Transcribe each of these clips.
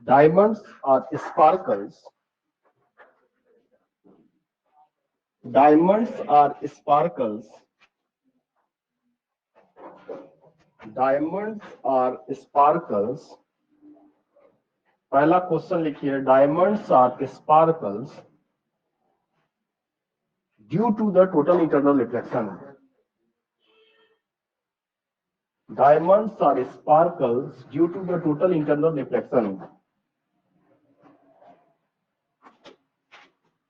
Diamonds are sparkles. Diamonds are sparkles. Diamonds are sparkles. पहला question लिखिए, diamonds are sparkles due to the total internal reflection. Diamonds are sparkles due to the total internal reflection.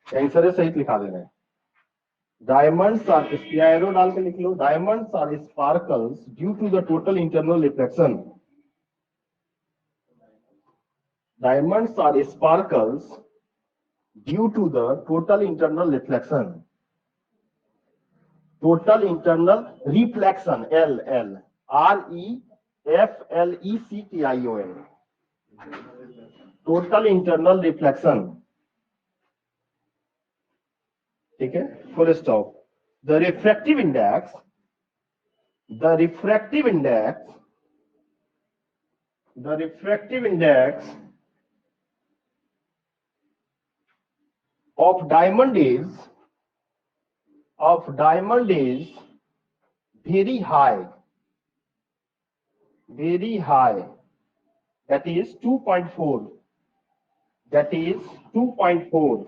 Answer है सही लिखा दे रहे हैं. Diamonds are, arrow डाल के लिख लो, diamonds are sparkles due to the total internal reflection. Diamonds are sparkles due to the total internal reflection. Total internal reflection, L L REFLECTION, total internal reflection. ठीक है, full stop. The refractive index, the refractive index, the refractive index of diamond is very high, very high, that is 2.4, that is 2.4.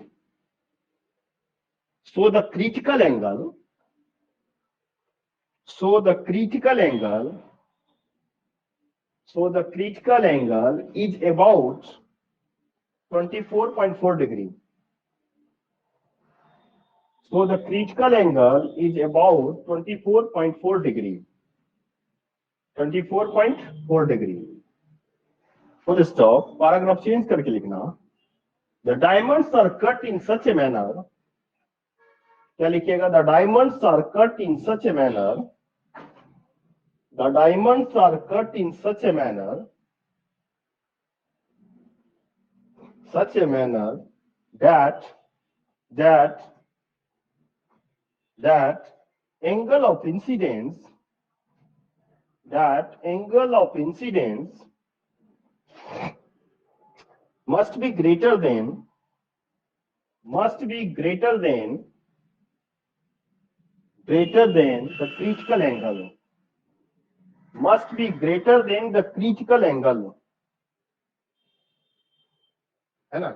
So the critical angle, so the critical angle is about 24.4 degree. So the critical angle is about 24.4 degree. 24.4 degree. Full stop. Paragraph change करके लिखना. The diamonds are cut in such a manner. क्या लिखिएगा? The diamonds are cut in such a manner. The diamonds are cut in such a manner. Such a manner that angle of incidence, that angle of incidence must be greater than the critical angle, must be greater than the critical angle. है ना?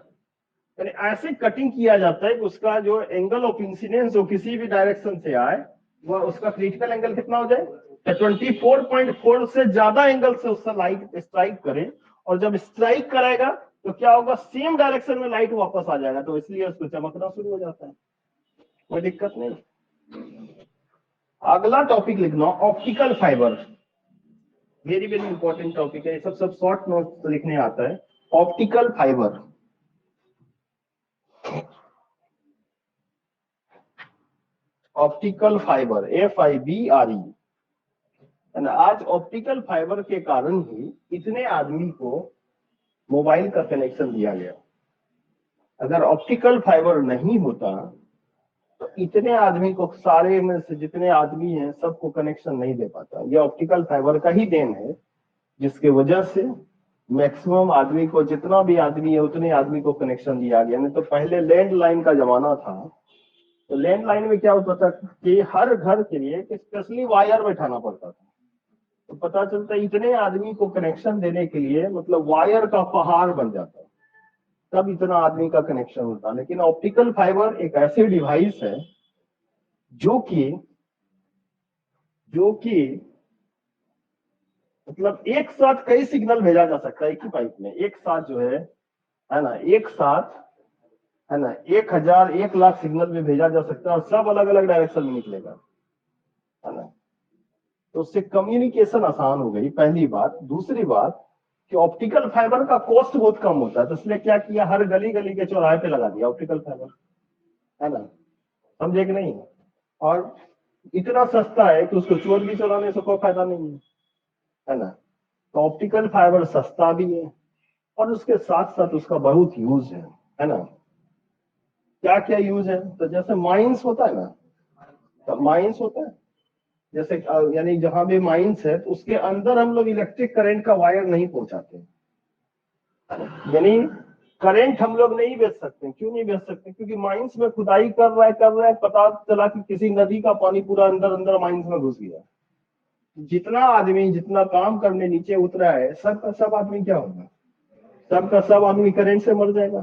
यानी ऐसे cutting किया जाता है कि उसका जो एंगल ऑफ इंसिडेंस हो किसी भी डायरेक्शन से आए, वह उसका क्रिटिकल एंगल कितना हो जाए? 24.4 से ज्यादा एंगल से उसका लाइट स्ट्राइक करे, और जब स्ट्राइक करेगा तो क्या होगा? सेम डायरेक्शन में लाइट वापस आ जाएगा, तो इसलिए उसको चमकना शुरू हो जाता है. कोई दिक्कत नहीं. अगला टॉपिक लिखना, optical fibre. Very very important topic है, सब शॉर्ट नोट लिखने आता है. Optical fibre, optical fibre, FIBRE. आज ऑप्टिकल फाइबर के कारण ही इतने आदमी को मोबाइल का कनेक्शन दिया गया. अगर ऑप्टिकल फाइबर नहीं होता तो इतने आदमी को, सारे में से जितने आदमी हैं सबको कनेक्शन नहीं दे पाता. ये ऑप्टिकल फाइबर का ही देन है, जिसके वजह से मैक्सिमम आदमी को, जितना भी आदमी है उतने आदमी को कनेक्शन दिया गया. नहीं तो पहले लैंडलाइन का जमाना था, तो लैंडलाइन में क्या होता था कि हर घर के लिए स्पेशली वायर बैठाना पड़ता था. तो पता चलता है इतने आदमी को कनेक्शन देने के लिए मतलब वायर का पहाड़ बन जाता, तब इतना आदमी का कनेक्शन होता. लेकिन ऑप्टिकल फाइबर एक ऐसे डिवाइस है जो कि मतलब एक साथ कई सिग्नल भेजा जा सकता है एक ही पाइप में. एक साथ जो है ना, एक साथ है ना 1000 1 लाख सिग्नल में भेजा जा सकता है, और सब अलग अलग डायरेक्शन में निकलेगा, है ना. तो उससे कम्युनिकेशन आसान हो गई, पहली बात. दूसरी बात कि ऑप्टिकल फाइबर का कॉस्ट बहुत कम होता है, तो इसलिए क्या किया, हर गली गली के चौराहे पे लगा दिया ऑप्टिकल फाइबर, है ना. समझे कि नहीं? और इतना सस्ता है कि उसको चोर भी चुराने से कोई फायदा नहीं है ना. तो ऑप्टिकल फाइबर सस्ता भी है, और उसके साथ साथ उसका बहुत यूज है ना. क्या क्या यूज है? तो जैसे माइंस होता है ना, तो माइंस होता है जैसे, यानी जहां भी माइंस है तो उसके अंदर हम लोग इलेक्ट्रिक करंट का वायर नहीं पहुंचाते, यानी करंट हम लोग नहीं बेच सकते। क्यों नहीं बेच सकते? क्योंकि माइंस में खुदाई कर रहा है, पता चला कि किसी नदी का पानी पूरा अंदर अंदर माइंस में घुस गया। जितना आदमी जितना काम करने नीचे उतरा है, सब का सब आदमी क्या होगा? सब का सब आदमी करंट से मर जाएगा।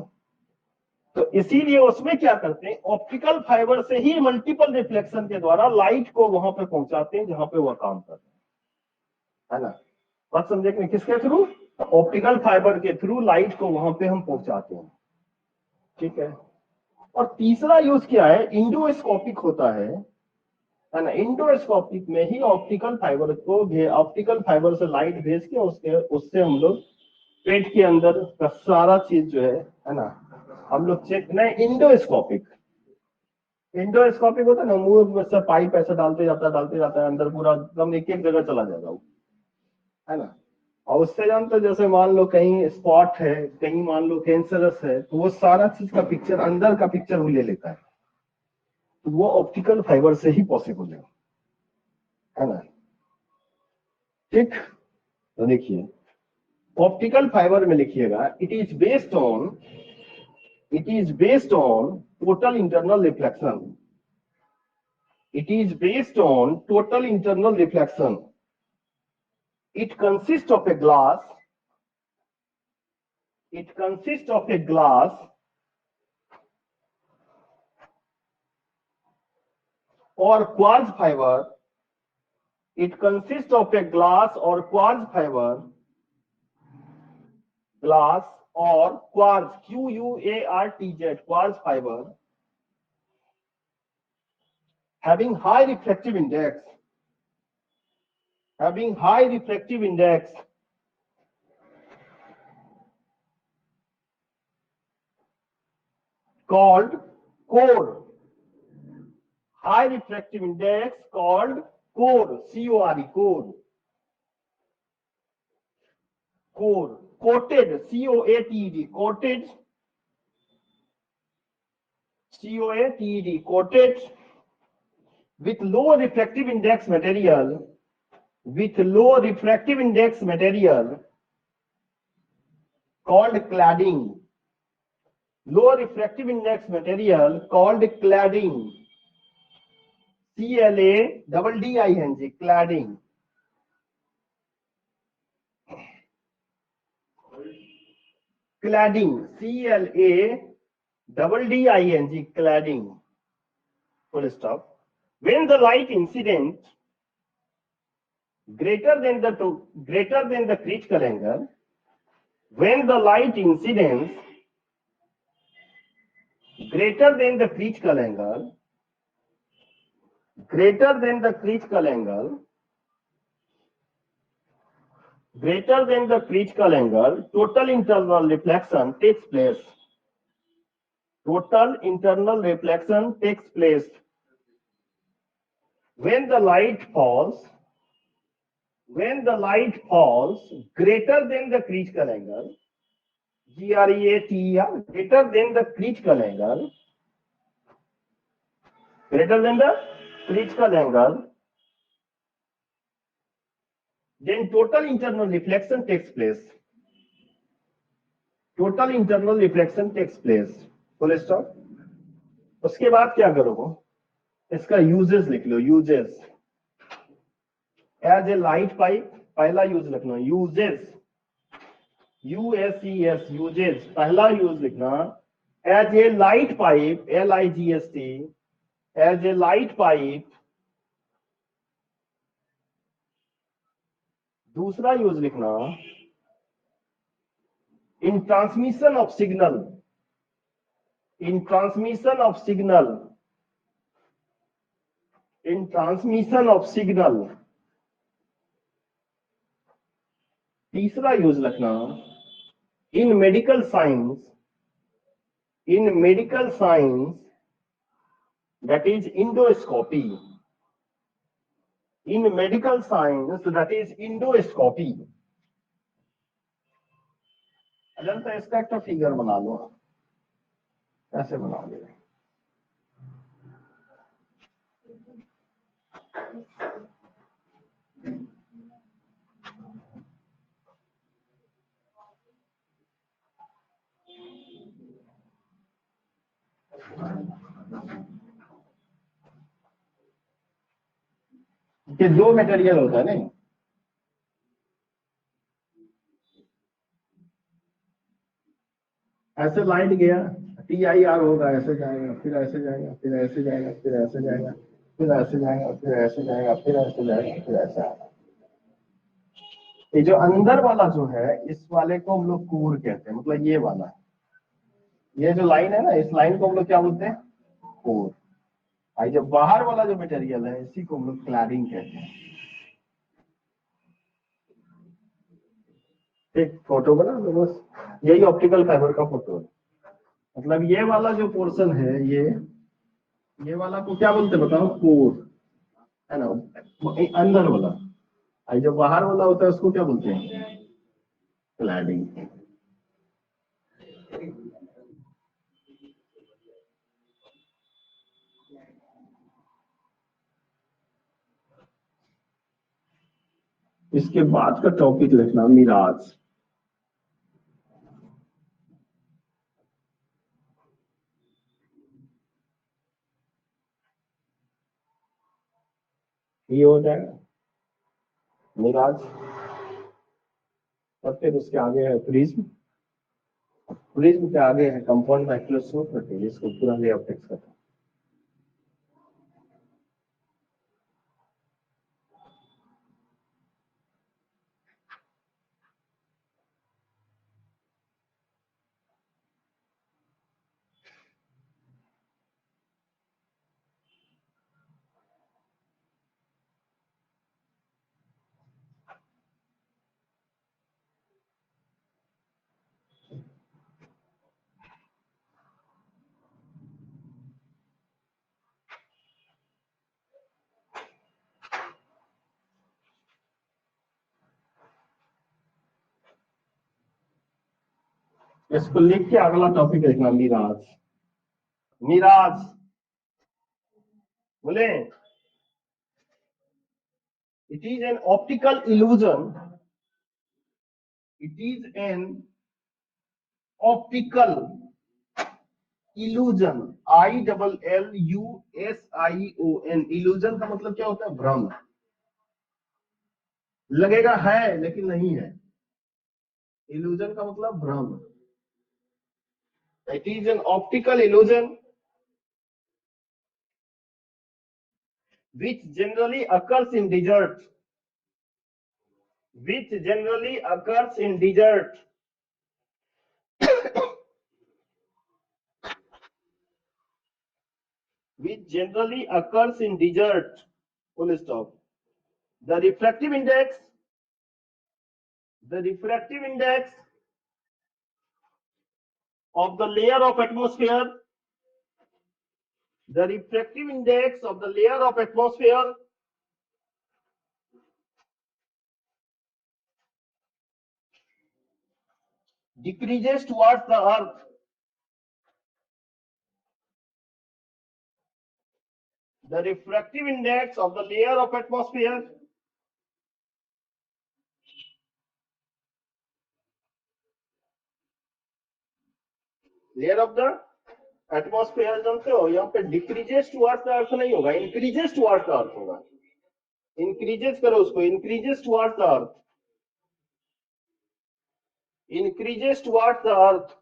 तो इसीलिए उसमें क्या करते हैं, ऑप्टिकल फाइबर से ही मल्टीपल रिफ्लेक्शन के द्वारा लाइट को वहां पे पहुंचाते हैं जहां पे वह काम कर रहे हैं, है ना? बात समझे कि किसके थ्रू? ऑप्टिकल फाइबर के थ्रू लाइट को वहां पे हम पहुंचाते हैं। ठीक है। और तीसरा यूज क्या है, इंडोस्कोपिक होता है ना? इंडोस्कोपिक में ही ऑप्टिकल फाइबर से लाइट भेज के उसके उससे हम लोग पेट के अंदर का सारा चीज जो है ना, हम लोग चेक नहीं। इंडोस्कोपिक होता है ना, मुंह में से पाइप ऐसा डालते जाता है अंदर, पूरा एकदम एक एक जगह चला जाएगा वो, है ना? और उससे जानते, जैसे मान लो कहीं स्पॉट है, कहीं मान लो कैंसरस है, तो वो सारा चीज का पिक्चर, अंदर का पिक्चर वो ले लेता है। तो वो ऑप्टिकल फाइबर से ही पॉसिबल है ना? ठीक। तो देखिए, ऑप्टिकल फाइबर में लिखिएगा, it is based on total internal reflection. It is based on total internal reflection. It consists of a glass. It consists of a glass or quartz fiber. It consists of a glass or quartz fiber. Glass or quartz, Quartz, quartz fiber, having high refractive index. Having high refractive index called core. High refractive index called core, C-O-R-E, core. Core, coated, C-O-A-T-E-D, coated, C-O-A-T-E-D, coated with low refractive index material, with low refractive index material called cladding. Low refractive index material called cladding. C-L-A-D-D-I-N-G, cladding. Cladding, C-L-A-D-D-I-N-G, cladding. Full stop. When the light incident greater than the critical angle, when the light incidence greater than the critical angle, greater than the critical angle, greater than the critical angle, total internal reflection takes place. Total internal reflection takes place. When the light falls greater than the critical angle, G-R-E-A-T-E-R, greater than the critical angle, greater than the critical angle, then total internal reflection takes place. Total internal reflection takes place. Full stop. उसके बाद क्या करोगे, इसका uses लिख लो। Uses as a light pipe, पहला use लिखना। Uses, U S E S, uses, पहला यूज लिखना। As a light pipe, LIGST, as a light pipe. दूसरा यूज लिखना, in transmission of signal, in transmission of signal, in transmission of signal. तीसरा use लिखना, in medical science, in medical science, that is endoscopy. In medical science, that is endoscopy. Ajanta इसका एक figure बना लो, ऐसे बनाओगे। कि दो मटेरियल होता है नहीं, ऐसे लाइट गया, टी आई आर होगा, ऐसे जाएगा, फिर ऐसे जाएगा, फिर ऐसे जाएगा, फिर ऐसे जाएगा, फिर ऐसे जाएगा, फिर ऐसे जाएगा, फिर ऐसे जाएगा, फिर ऐसे आएगा। ये जो अंदर वाला जो है, इस वाले को हम लोग कोर कहते हैं, मतलब ये वाला, ये जो लाइन है ना, इस लाइन को हम लोग क्या बोलते हैं, कोर। और जो बाहर वाला जो मटेरियल है, इसी को हम लोग क्लैडिंग कहते हैं। एक फोटो बना दो बस, यही ऑप्टिकल फाइबर का फोटो है। मतलब ये वाला जो पोर्शन है, ये वाला को क्या बोलते हैं बताओ, कोर, है ना, अंदर वाला। और जो बाहर वाला होता है उसको क्या बोलते हैं, क्लैडिंग। इसके बाद का टॉपिक लिखना मिराज। ये हो जाएगा मिराज, और फिर उसके आगे है प्रिज्म। प्रिज्म के आगे है कंपाउंड माइक्रोस्कोप, इसको पूरा वे ऑफ टेक्स्ट करता है। इसको लिख के अगला टॉपिक लिखना मिराज। मिराज बोले, it is an optical illusion, it is an optical illusion, ILLUSION। Illusion का मतलब क्या होता है, भ्रम। लगेगा है लेकिन नहीं है, इल्यूजन का मतलब भ्रम। It is an optical illusion which generally occurs in desert, which generally occurs in desert, which generally occurs in desert, full stop. The refractive index, the refractive index of the layer of atmosphere, the refractive index of the layer of atmosphere decreases towards the earth. The refractive index of the layer of atmosphere layer of the atmosphere जानते हो, यहाँ पे decreases towards the earth नहीं होगा, increases towards the earth होगा। Increases करो उसको, increases towards the earth, increases towards the earth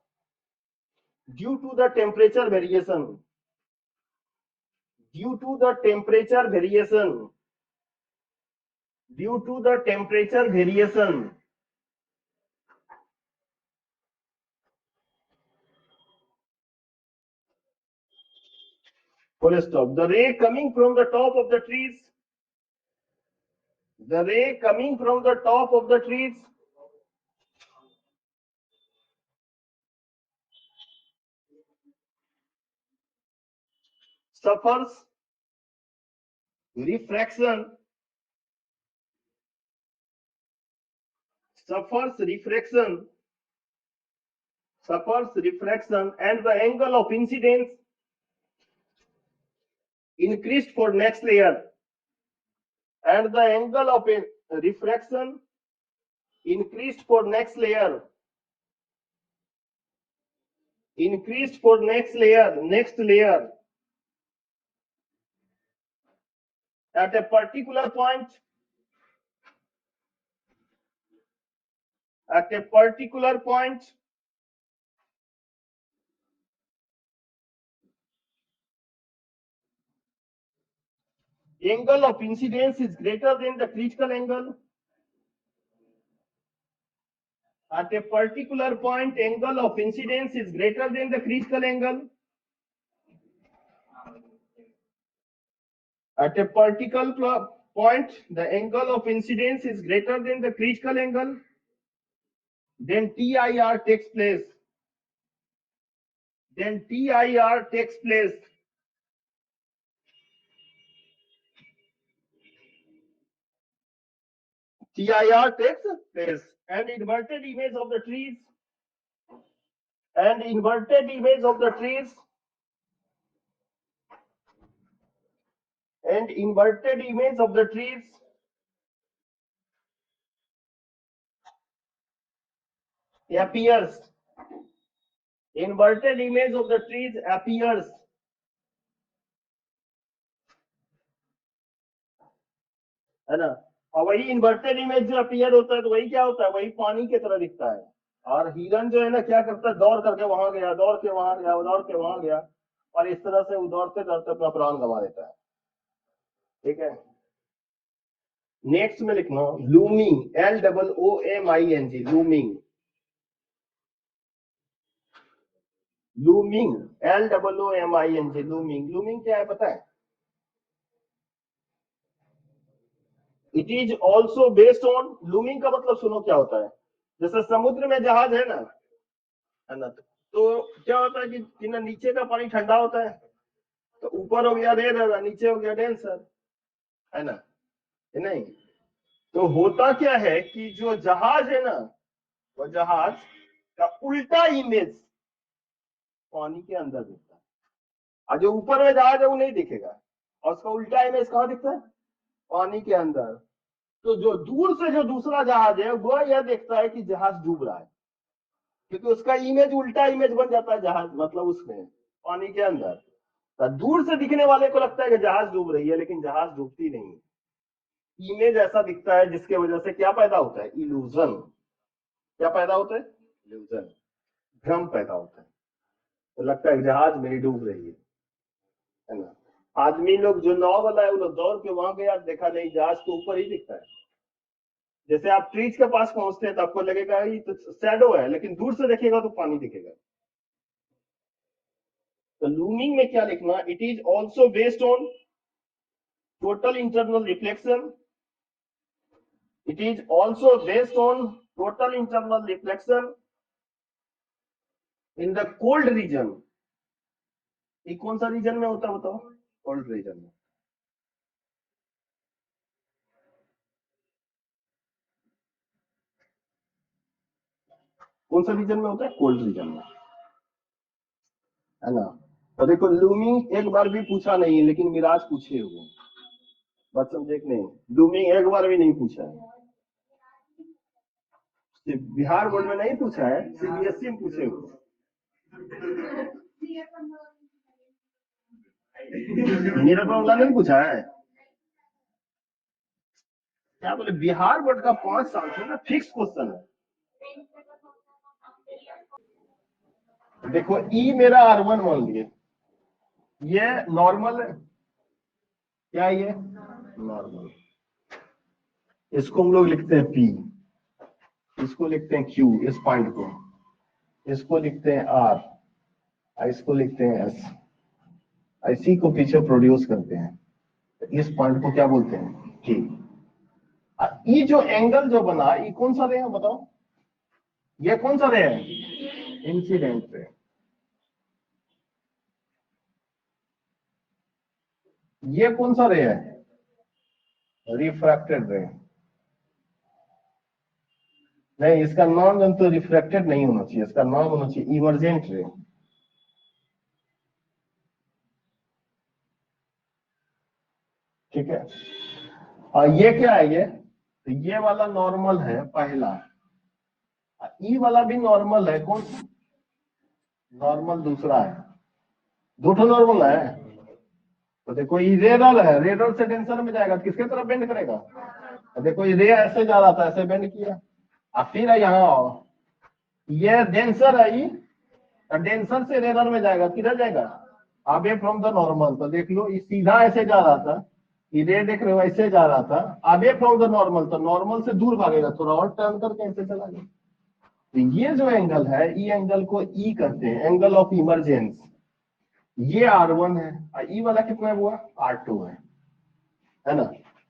due to the temperature variation, due to the temperature variation, due to the temperature variation. Full stop. The ray coming from the top of the trees, the ray coming from the top of the trees suffers refraction, suffers refraction, suffers refraction, and the angle of incidence increased for next layer, and the angle of refraction increased for next layer. increased for next layer at a particular point, angle of incidence is greater than the critical angle. At a particular point, angle of incidence is greater than the critical angle. At a particular point, the angle of incidence is greater than the critical angle. Then TIR takes place. TIR takes place. And inverted image of the trees. Appears. Inverted image of the trees appears. है ना? और वही inverted image जो appear होता है तो वही क्या होता है, वही पानी की तरह दिखता है। और हिरन जो है ना क्या करता है, दौड़ करके वहां गया, दौड़ के वहां गया, दौड़ के वहां गया, और इस तरह से वो दौड़ते दौड़ते अपना प्राण गंवा देता है। ठीक है, नेक्स्ट में लिखना looming, LOOMING, looming, looming, LOOMING, looming. Looming क्या है पता है? It is also based on, looming का मतलब सुनो क्या होता है, जैसे समुद्र में जहाज है ना, तो क्या होता है कि ना नीचे का पानी ठंडा होता है, तो ऊपर हो गया रेड, नीचे हो गया डेंसर, है ना? नहीं, तो होता क्या है कि जो जहाज है ना, वो जहाज का उल्टा इमेज पानी के अंदर दिखता है, और जो ऊपर में जहाज है वो नहीं दिखेगा, और उसका उल्टा इमेज कहाँ दिखता है? पानी के अंदर। तो जो दूर से जो दूसरा जहाज है वो यह देखता है कि जहाज डूब रहा है, क्योंकि उसका इमेज उल्टा इमेज बन जाता है जहाज, मतलब उसमें पानी के अंदर। तो दूर से दिखने वाले को लगता है कि जहाज डूब रही है, लेकिन जहाज डूबती नहीं। इमेज ऐसा दिखता है जिसके वजह से क्या पैदा होता है? इल्यूजन। क्या पैदा होता है? इल्यूजन, भ्रम पैदा होता है, तो लगता है जहाज मेरी डूब रही है ना? आदमी लोग जो नाव वाला है वो लोग दौड़ के वहां गया, देखा नहीं, जहाज तो ऊपर ही दिखता है। जैसे आप ट्रीज के पास पहुंचते हैं तो आपको लगेगा ये तो शैडो है, लेकिन दूर से देखेगा तो पानी दिखेगा। तो लूमिंग में क्या लिखना? It is also based on total internal reflection. It is also based on total internal reflection in the cold region. ये कौन सा रीजन में होता है बताओ? कोल्ड रीजन में। कौन सा रीजन में होता है? कोल्ड रीजन में, है ना? तो देखो लूमिंग एक बार भी पूछा नहीं है, लेकिन मिराज पूछे हुए। बात समझे कि नहीं? लूमिंग एक बार भी नहीं पूछा है, बिहार बोर्ड में नहीं पूछा है, CBSE में पूछे हुए। मेरा मामला नहीं पूछा है, क्या बोले, बिहार बोर्ड का 5 साल से ना फिक्स क्वेश्चन है। देखो ई मेरा R1 मान लिए, ये नॉर्मल है, क्या ये नॉर्मल, इसको हम लोग लिखते हैं P, इसको लिखते हैं Q, इस पॉइंट को, इसको लिखते हैं R, इसको लिखते हैं S, इसी को पीछे प्रोड्यूस करते हैं, इस पॉइंट को क्या बोलते हैं? K। ये जो एंगल जो बना, ये कौन सा रे है बताओ? ये कौन सा रे है? Incident ray. ये कौन सा रे है? रिफ्रैक्टेड रे। नहीं, इसका नाम तो रिफ्रैक्टेड नहीं होना चाहिए, इसका नाम होना चाहिए इमर्जेंट रे। ठीक है, और ये क्या है? ये तो ये वाला नॉर्मल है पहला, ई वाला भी नॉर्मल है, कौन सा? नॉर्मल दूसरा है, दो ठो नॉर्मल है। तो देखो ये रेडर है, रेडर से डेंसर में जाएगा तो किसके तरफ बेंड करेगा? तो देखो ये रे ऐसे जा रहा था, ऐसे बेंड किया, अब फिर है यहाँ आओ, ये डेंसर है ये, डेंसर से रेडर में जाएगा, किधर जाएगा? Away from the normal. तो देख लो ये सीधा ऐसे जा रहा था, ये रे देख रहे हो ऐसे जा रहा था, अवे फ्रॉम द नॉर्मल, तो नॉर्मल से दूर भागेगा, थोड़ा और टर्न करके ऐसे चला गया। तो ये जो एंगल है, ई एंगल को ई कहते हैं, एंगल ऑफ इमरजेंस। ये R1 है और ई वाला कितना हुआ? R2 है ना?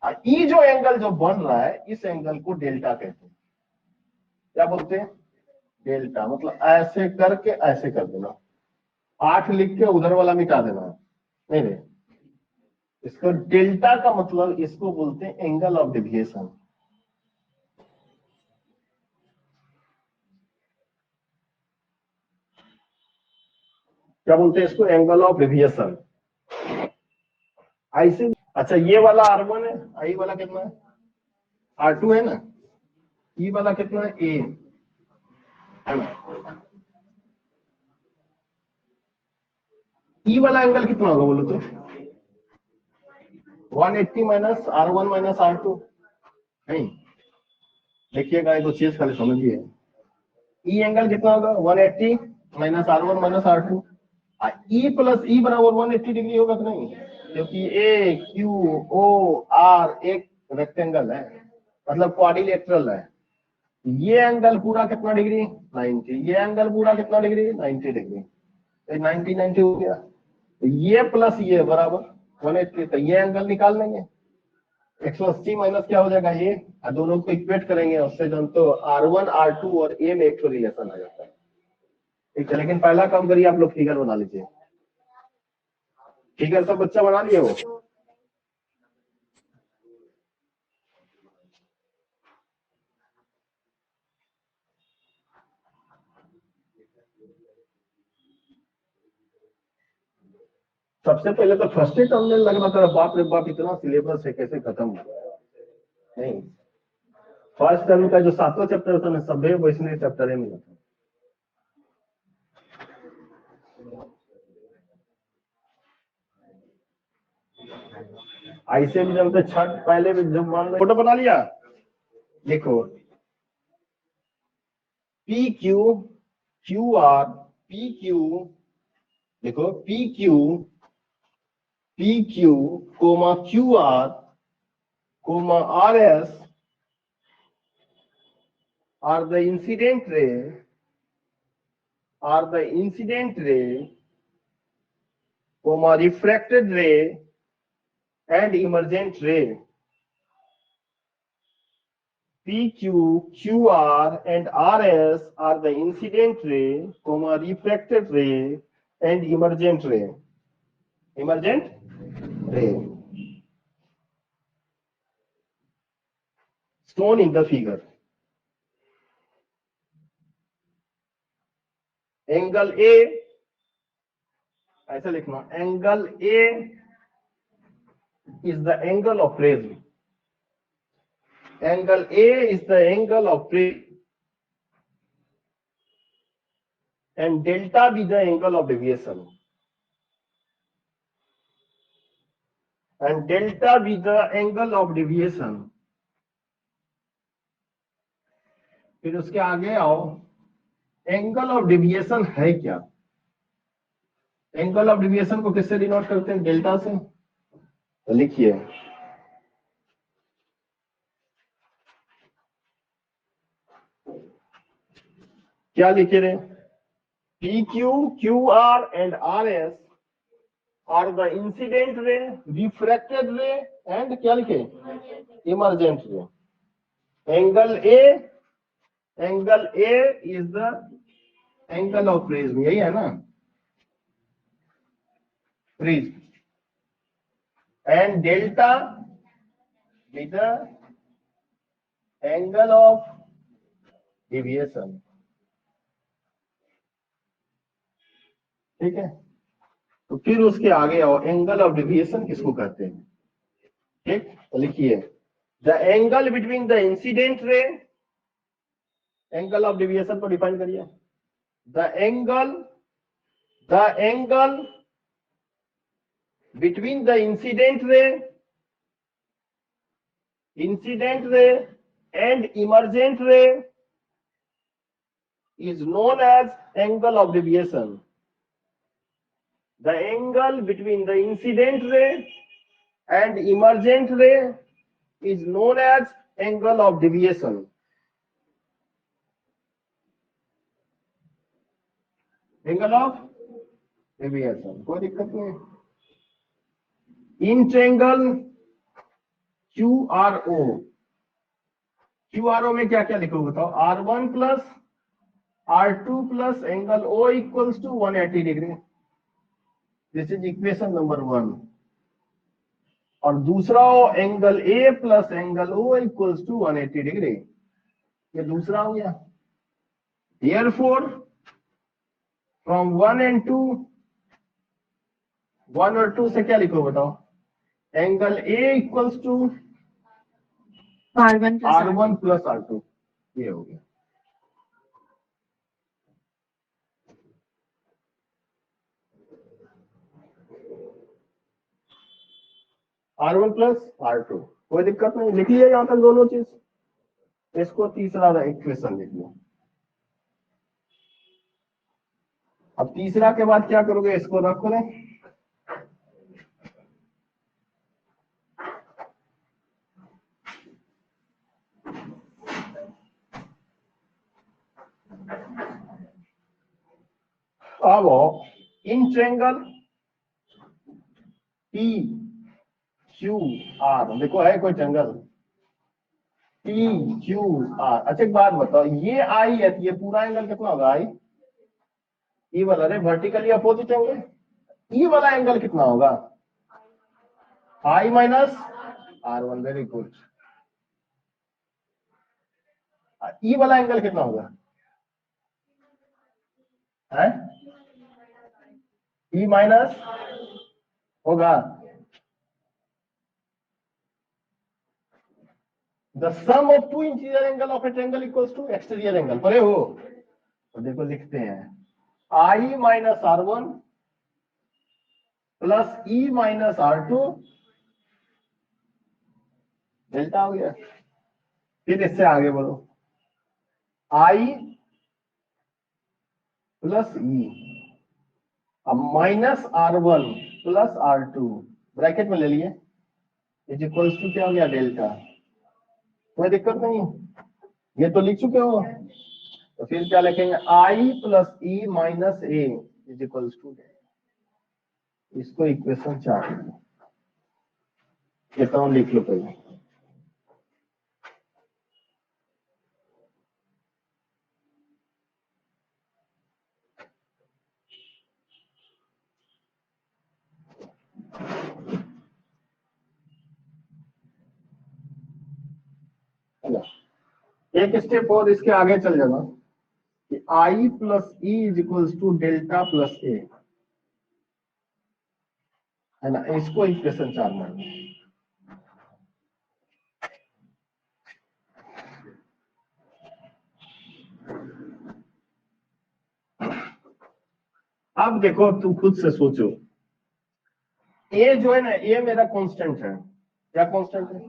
और ई जो एंगल जो बन रहा है, इस एंगल को डेल्टा कहते हैं। क्या बोलते हैं? डेल्टा। मतलब ऐसे करके ऐसे कर देना, 8 लिख के उधर वाला मिटा देना, नहीं नहीं, इसको डेल्टा का मतलब इसको बोलते हैं एंगल ऑफ डेविएशन। क्या बोलते हैं इसको? Angle of deviation. ऐसे। अच्छा ये वाला R1 है, आई वाला कितना है? R2 है ना? ई वाला कितना है? ए है ना? ई वाला एंगल कितना होगा बोलो तो? 180 माइनस R1 माइनस R2। नहीं, देखिएगा एक चीज खाली समझिए, ई एंगल कितना होगा? 180 minus R1 minus R2। E plus E बराबर 180 डिग्री होगा कि नहीं? क्योंकि ए क्यू ओ आर एक रेक्टेंगल है, मतलब क्वाड्रिलेटरल है। ये एंगल पूरा कितना डिग्री? 90। ये एंगल पूरा कितना डिग्री? 90 डिग्री। 90 90 हो गया। ये प्लस ये बराबर 180, तो ये एंगल निकाल लेंगे। 180 माइनस क्या हो जाएगा ये, और दोनों को इक्वेट करेंगे, उससे जो तो R1 R2 और ए में एक तो रिलेशन आ जाता है। ठीक है, लेकिन पहला काम करिए आप लोग फिगर बना लीजिए। फिगर सब बच्चा बना लिए हो? सबसे पहले तो फर्स्ट ही टर्म में लग रहा था बाप रे बाप इतना सिलेबस है कैसे खत्म हो गया। नहीं, फर्स्ट टर्म का जो 7वां चैप्टर था ना, सभ्य वैष्णव चैप्टर है मिला था। ऐसे भी जब छठ पहले भी जब मान लो फोटो बना लिया, देखो P Q Q R P Q, देखो P Q comma Q R comma R S are the incident ray comma refracted ray and emergent ray. PQ, QR and RS are the incident ray, comma refracted ray and emergent ray. Emergent ray. Shown in the figure. Angle A, ऐसा लिखना, angle A is the angle of rays. Angle A is the angle of rays and delta be the angle of deviation. And delta be the angle of deviation. फिर उसके आगे आओ, angle of deviation है क्या? Angle of deviation को किससे denote करते हैं? डेल्टा से। तो लिखिए, क्या लिखे रहे? P Q Q are and are S are the incident रे, रिफ्रैक्टेड रे एंड क्या लिखे? Emergent ray. Angle A is the angle of prism, यही है ना? Prism and delta with the angle of deviation. ठीक है, तो फिर उसके आगे आओ, एंगल ऑफ डेविएशन किसको कहते हैं? ठीक, तो लिखिए, the angle between the incident रे, एंगल ऑफ डेविएशन को डिफाइन करिए, the angle the angle between the incident ray and emergent ray is known as angle of deviation. The angle between the incident ray and emergent ray is known as angle of deviation. Angle of deviation, कोई दिक्कत नहीं. In triangle QRO, QRO में क्या क्या लिखोगे बताओ. R1 plus R2 plus angle O equals to 180 degree. This is equation number 1. और दूसरा हो angle A plus angle O equals to 180 degree. ये दूसरा हो गया. Therefore, from 1 and 2, 1 और 2 से क्या लिखो बताओ. Angle A equals to R1 plus R2. ये हो गया. R1 प्लस R2, कोई दिक्कत नहीं. लिख लिया यहां तक दोनों चीज. इसको तीसरा इक्वेशन लिख लो. अब तीसरा के बाद क्या करोगे, इसको रखो ले. अब इन ट्रायंगल PQR, देखो है कोई ट्रायंगल PQR. अच्छा एक बात बताओ, ये आई है, ये पूरा एंगल कितना होगा. आई ई वाला रे वर्टिकली अपोजिट एंगल. ई वाला एंगल कितना होगा. I minus R1. Very good. E वाला एंगल कितना होगा है. ई माइनस होगा. The sum of two interior angle of a triangle equals to exterior angle. पढ़े हो तो देखो लिखते हैं. I minus R1 plus E minus R2 delta हो गया. फिर इससे आगे बढ़ो. I प्लस E अब minus R1 plus R2 bracket में ले लिए इज इक्वल्स टू क्या हो गया डेल्टा. कोई दिक्कत नहीं, ये तो लिख चुके हो. तो फिर क्या लिखेंगे. I plus E minus A is equals to. इसको इक्वेशन 4 कहता हूं, लिख लो पहले. एक स्टेप और इसके आगे चल जाना कि I plus E is equals to delta plus A है ना. इसको इक्वेशन 4 मानना. अब देखो तू खुद से सोचो. ए जो है ना, ए मेरा कांस्टेंट है. क्या कांस्टेंट है.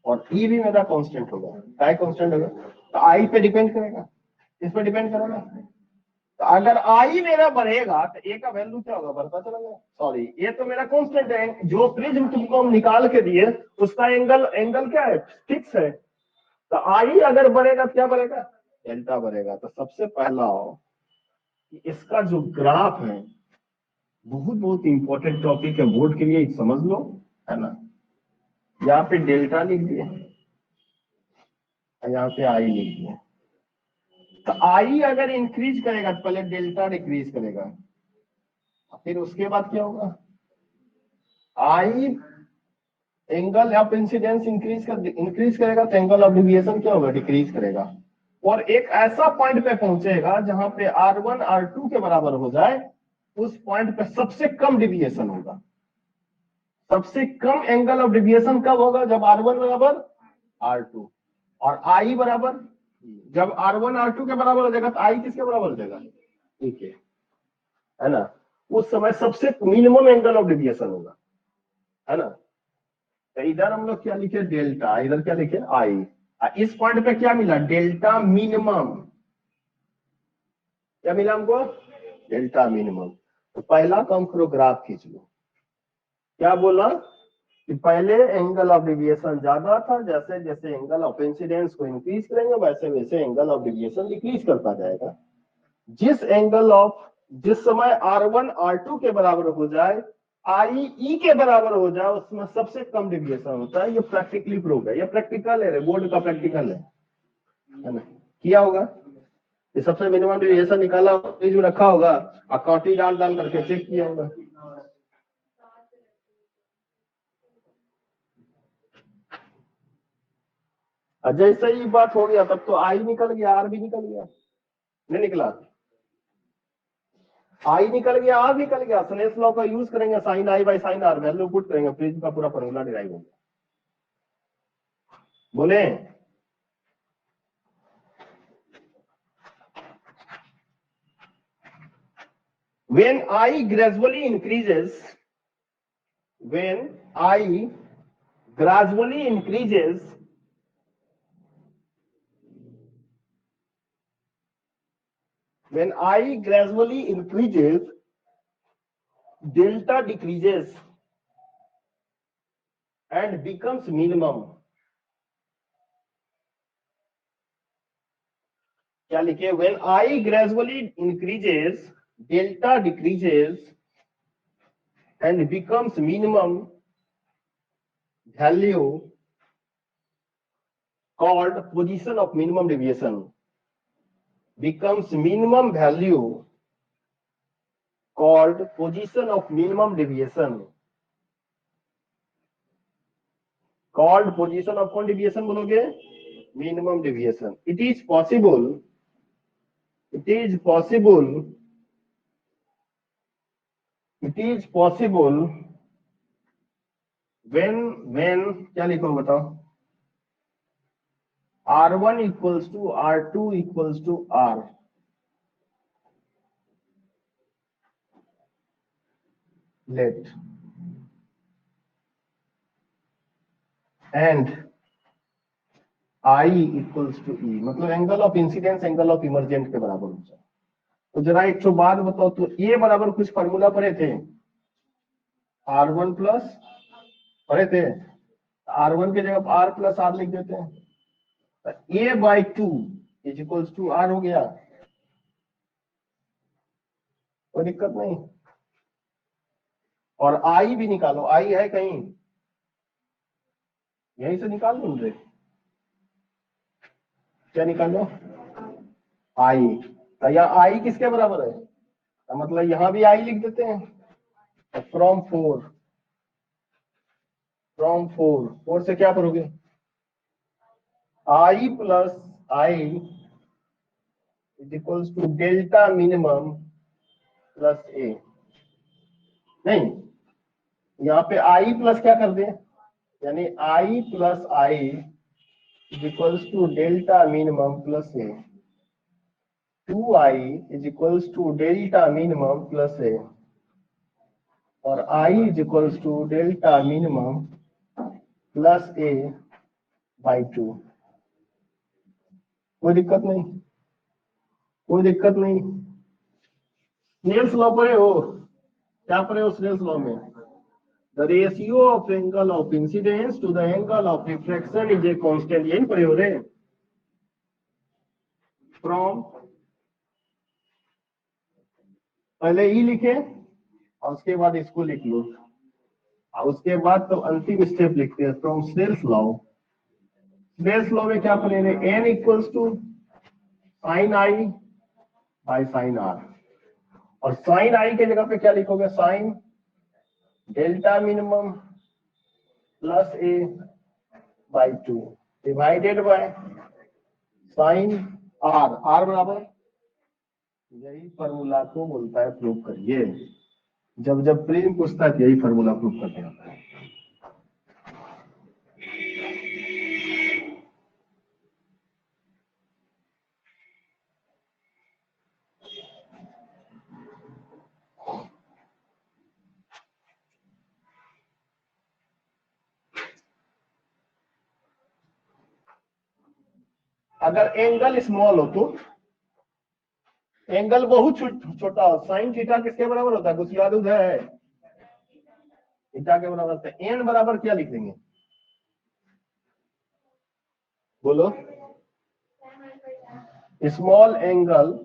और ई भी मेरा कांस्टेंट होगा. क्या कांस्टेंट होगा. तो आई पे डिपेंड करेगा, इस पे डिपेंड करेगा. तो अगर आई मेरा बढ़ेगा तो ए का वैल्यू क्या होगा, बढ़ता चला जाएगा. सॉरी, ये तो मेरा कांस्टेंट है. जो प्रिज्म तुमको हम निकाल के दिए उसका एंगल क्या है, फिक्स है. तो आई अगर बढ़ेगा तो क्या बढ़ेगा, डेल्टा बढ़ेगा. तो सबसे पहला हो कि इसका जो ग्राफ है, बहुत बहुत इंपॉर्टेंट टॉपिक है बोर्ड के लिए, समझ लो है ना. यहाँ पे डेल्टा लिख दिए, यहाँ पे आई लिख दिए. तो आई अगर इंक्रीज करेगा तो पहले डेल्टा डिक्रीज करेगा, फिर उसके बाद क्या होगा. आई एंगल ऑफ इंसिडेंस इंक्रीज करेगा तो एंगल ऑफ डिविएशन क्या होगा, डिक्रीज करेगा. और एक ऐसा पॉइंट पे पहुंचेगा जहां पे R1 R2 के बराबर हो जाए, उस पॉइंट पे सबसे कम डिविएशन होगा. सबसे कम एंगल ऑफ डिविएशन कब होगा, जब R1 बराबर R2 और I बराबर. जब R1 R2 के बराबर हो जाएगा तो I किसके बराबर हो जाएगा, ठीक है. है ना, उस समय सबसे मिनिमम एंगल ऑफ डेविएशन होगा, है ना। तो इधर हम लोग क्या लिखे, डेल्टा, इधर क्या लिखे, आई। इस पॉइंट पे क्या मिला, डेल्टा मिनिमम, क्या मिला हमको, डेल्टा मिनिमम। तो पहला काम करो, ग्राफ खींच लो। क्या बोला कि पहले एंगल ऑफ डेविएशन ज्यादा था, जैसे जैसे एंगल ऑफ इंसिडेंस को इंक्रीज करेंगे वैसे वैसे एंगल ऑफ डेविएशन डिक्रीज करता जाएगा। जिस समय R1 R2 के बराबर हो जाए, RE के बराबर हो जाए, उसमें सबसे कम डेविएशन होता है। ये प्रैक्टिकली प्रूव है, ये प्रैक्टिकल है, बोर्ड का प्रैक्टिकल है ना, किया होगा। ये सबसे मिनिमम डेविएशन निकाला पेज में रखा होगा, अकाउंटी डाल डाल करके चेक किया होगा। जैसे ही बात हो गया तब तो आई निकल गया, आर भी निकल गया, नहीं निकला, आई निकल गया, आर निकल गया। स्नेल्स लॉ का यूज करेंगे, sine I by sine R value put करेंगे, प्रिज्म का पूरा फॉर्मूला डिराइव होगा। बोले when I gradually increases, when I gradually increases, when I gradually increases, delta decreases and becomes minimum। क्या लिखे, when I gradually increases, delta decreases and becomes minimum value called position of minimum deviation, becomes minimum value called position of minimum deviation, called position of कौन deviation बोलोगे, minimum deviation। It is possible, it is possible, it is possible when क्या लिखो बताओ, R1 equals to R2 equals to R, let and I equals to E, मतलब angle of incidence angle of emergent के बराबर हो जाए। तो जरा एक तो बात बताओ, तो ए बराबर कुछ फॉर्मूला पढ़े थे, R1 प्लस पढ़े थे, R1 की जगह R प्लस आर लिख देते हैं, तो A by two is equals to R हो गया, कोई दिक्कत नहीं। और आई भी निकालो, आई है कहीं, यहीं से निकाल दूं रे, क्या निकालो, आई। तो यहाँ आई किसके बराबर है, तो मतलब यहाँ भी आई लिख देते हैं, from four, from four, four से क्या करोगे, I plus I is equals to delta minimum plus A. नहीं, यहाँ पे आई प्लस क्या कर दे, यानी I plus I is equals to delta minimum plus A, 2i is equals to delta minimum plus A, और i is equals to delta minimum plus A by two. कोई दिक्कत नहीं, कोई दिक्कत नहीं। स्नेल्स लॉ पढ़े हो, क्या पढ़े हो स्नेल्स लॉ में, the ratio of angle of incidence to the angle of reflection is a constant, यही पढ़े हो रे, फ्रॉम, पहले ई लिखे और उसके बाद इसको लिख लो, और उसके बाद तो अंतिम स्टेप लिखते हैं from Snell's law. Snell's law में क्या पढ़ेंगे, N equals to sine I by sine R, और साइन आई के जगह पे क्या लिखोगे, sine delta minimum plus A by two divided by sine R, R बराबर, यही फॉर्मूला को बोलता है प्रूव करिए। जब जब प्रिज्म पूछता है यही फॉर्मूला प्रूव करके आता है। अगर एंगल स्मॉल हो तो एंगल बहुत छोटा हो, साइन थीटा किसके बराबर होता है, कुछ याद है, थीटा के बराबर होता है। एन बराबर क्या लिख देंगे, बोलो, स्मॉल एंगल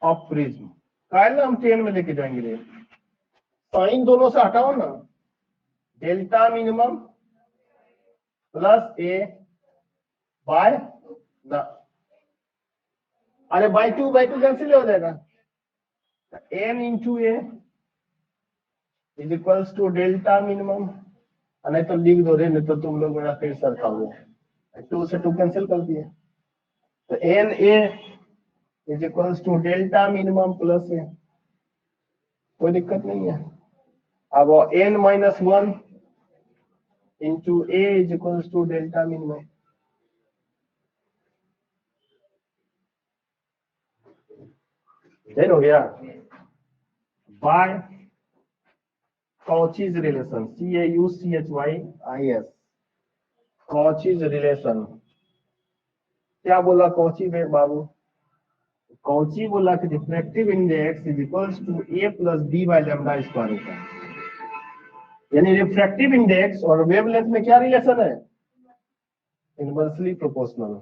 ऑफ प्रिज्म, काहे हम 10 में लेके जाएंगे रे, साइन दोनों से हटाओ ना, delta minimum plus A by ना, अरे बाय टू कैंसिल हो जाएगा, N into A is equals to delta minimum, नहीं तो लिख दो रे, नहीं तो तुम लोग मेरा फिर सर खाओगे, 2 से 2 कैंसिल कर दिए, तो N A is equals to delta minimum plus A, कोई दिक्कत नहीं है। अब N minus 1 into A is equals to delta minimum, हो गया, by Cauchy's relation, CAUCHYIS, Cauchy's relation, क्या बोला कॉची में बाबू, कॉची बोला कि refractive index is equals to A plus B by lambda square होता है, यानी रिफ्रैक्टिव इंडेक्स और वेवलेंथ में क्या रिलेशन है, इनवर्सली प्रोपोर्शनल,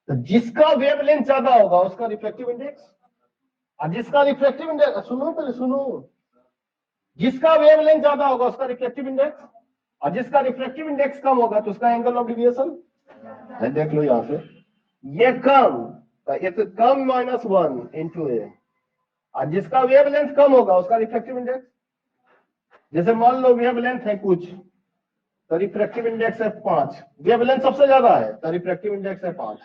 तो जिसका वेवलेंथ ज्यादा होगा उसका रिफ्रैक्टिव इंडेक्स, और जिसका रिफ्रैक्टिव इंडेक्स, सुनो पहले सुनो, जिसका वेवलेंथ ज्यादा होगा उसका रिफ्रैक्टिव इंडेक्स, और जिसका रिफ्रैक्टिव इंडेक्स कम होगा तो उसका एंगल ऑफ डेविएशन, देख लो यहां से, ये कम, तो ये तो कम -1 इंटू ए, और जिसका वेवलेंथ कम होगा उसका रिफ्रैक्टिव इंडेक्स, जैसे मान लो वेवलेंथ है कुछ, तो रिफ्रैक्टिव इंडेक्स है 5, वेवलेंथ सबसे ज्यादा है तो रिफ्रैक्टिव इंडेक्स है 5,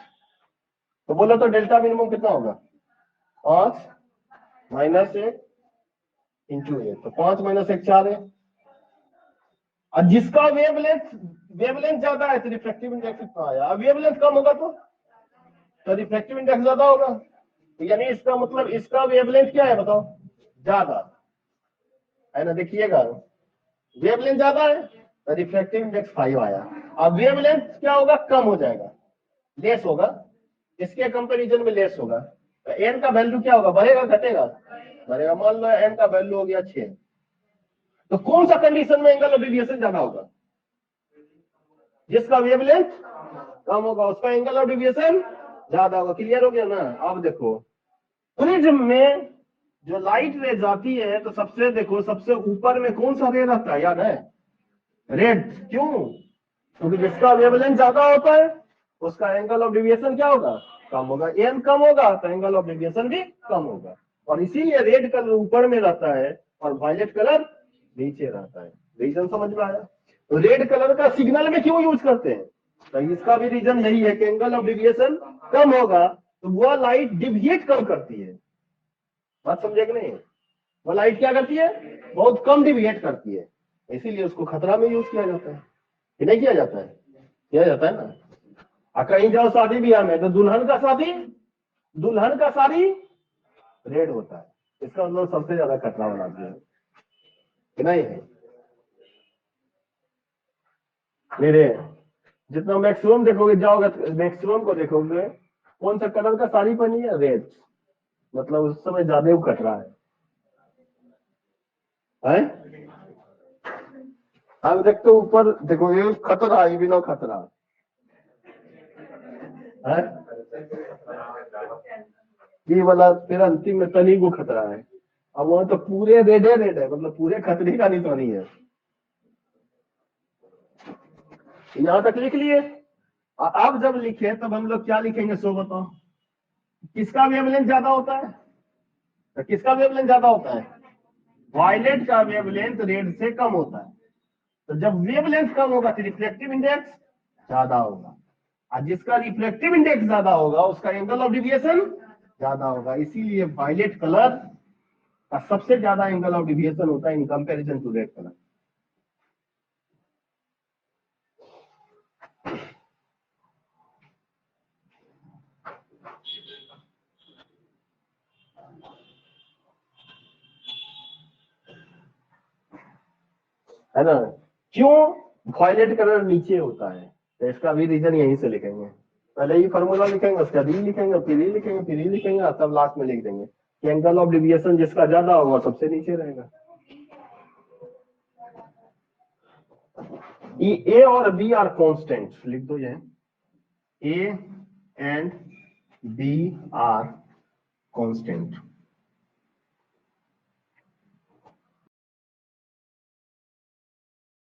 तो बोलो तो डेल्टा मिनिमम कितना होगा, 5 माइनस 1 इंटू ए, तो 5 माइनस 1 4 है, और जिसका वेवलेंथ ज्यादा है तो रिफ्रैक्टिव इंडेक्स कितना आया, अब वेवलेंथ कम होगा तो रिफ्रैक्टिव इंडेक्स ज्यादा होगा, तो यानी इसका मतलब इसका वेवलेंथ क्या है बताओ, ज्यादा है ना, देखिएगा वेवलेंथ ज्यादा है तो रिफ्रैक्टिव इंडेक्स 5 आया, अब वेवलेंथ क्या होगा, कम हो जाएगा, लेस होगा, इसके कंपैरिजन में लेस होगा, तो एन का वैल्यू क्या होगा, बढ़ेगा घटेगा, बढ़ेगा, मान लो एन का वैल्यू हो गया 6, तो कौन सा कंडीशन में एंगल ऑफ डेविएशन ज्यादा होगा, जिसका वेवलेंथ कम होगा उसका एंगल ऑफ डेविएशन ज्यादा होगा, क्लियर हो गया ना। अब देखो प्रिज्म में जो लाइट रे जाती है तो सबसे देखो सबसे ऊपर में कौन सा रे रहता है, याद है, रेड, क्यों, क्योंकि जिसका वेवलेंथ ज्यादा होता है उसका एंगल ऑफ डेविएशन क्या होगा, कम होगा, एन कम होगा तो एंगल ऑफ डेविएशन भी कम होगा, और इसीलिए रेड कलर ऊपर में रहता है और वायलेट कलर नीचे रहता है, रीजन समझ में आया, तो रेड कलर का सिग्नल में क्यों यूज करते हैं, तो इसका भी रीजन यही है कि एंगल ऑफ डेविएशन कम होगा तो वह लाइट डिविएट कम करती है, बात समझे कि नहीं, वो लाइट क्या करती है, बहुत कम डिविएट करती है, इसीलिए उसको खतरा में यूज किया जाता है, कि नहीं किया जाता है, किया जाता है ना, कहीं जाओ शादी ब्याह में तो दुल्हन का साड़ी रेड होता है, इसका मतलब सबसे ज्यादा खतरा बनाती है, कि नहीं, मेरे जितना मैक्सिमम देखोगे जाओगे मैक्सिमम को देखोगे कौन सा कलर का साड़ी पहनी है, रेड, मतलब उस समय ज्यादा वो खतरा है? अब देखते ऊपर देखो ये खतरा है, बिना खतरा है, ये वाला फिर अंतिम में तनी को खतरा है, अब वहां तो पूरे रेड है, मतलब पूरे खतरे का निशानी है, यहां तक लिख लिए, अब जब लिखे तब हम लोग क्या लिखेंगे, सो बताओ, किसका वेवलेंथ ज्यादा होता है, तो किसका वेवलेंथ ज्यादा होता है, वायलेट का वेवलेंथ रेड से कम होता है, तो जब वेवलेंथ कम होगा तो रिफ्लेक्टिव इंडेक्स ज्यादा होगा, और जिसका रिफ्लेक्टिव इंडेक्स ज्यादा होगा उसका एंगल ऑफ डेविएशन ज्यादा होगा, इसीलिए वायलेट कलर का सबसे ज्यादा एंगल ऑफ डेविएशन होता है in comparison to red colour, है ना, क्यों वायलेट कलर नीचे होता है, तो इसका भी रीजन यहीं से लिखेंगे, पहले ये फॉर्मूला लिखेंगे, उसके बाद ई लिखेंगे, फिर ई लिखेंगे, फिर ई लिखेंगे, तब लास्ट में लिख देंगे कि एंगल ऑफ डेविएशन जिसका ज्यादा होगा सबसे नीचे रहेगा। ए और बी आर कांस्टेंट, लिख दो ये, A and B are constant.